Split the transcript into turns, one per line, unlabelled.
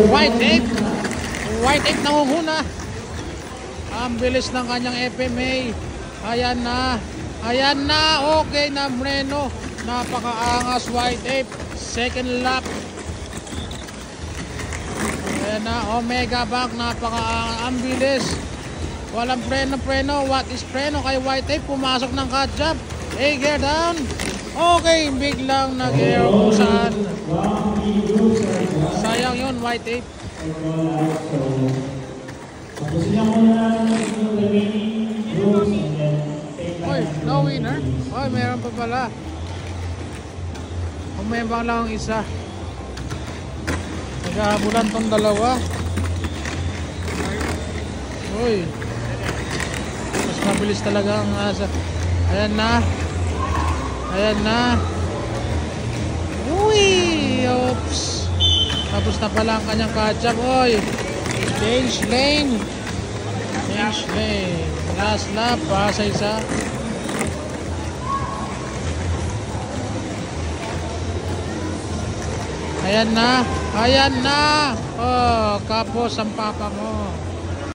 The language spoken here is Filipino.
White 8. White 8 nanguhuna. Ang bilis ng kanyang FMA. Ayan na. Ayan na. Okay na Moreno. Napakaangas White 8. Second lap. Ayan na. Omega Bank. Napakaangas. Ang bilis. Walang preno. What is preno kay White 8? Pumasok ng cut jump. Gear down. Okay. Biglang nag-air kung saan. Sayang yun White 8. Oy, no winner. Oy, meron pa pala. Umembang lang ang isa. Naghahabulan tong dalawa. Oy. Mas mabilis talaga ang asa. Ayan na. Ayan na. Uy, oops. Tapos na pala ang kanyang catch-up. Oy. Change lane. Change lane. Last lap pa sa isa. Ayan na. Ayan na. Oh, kapos ang papa mo.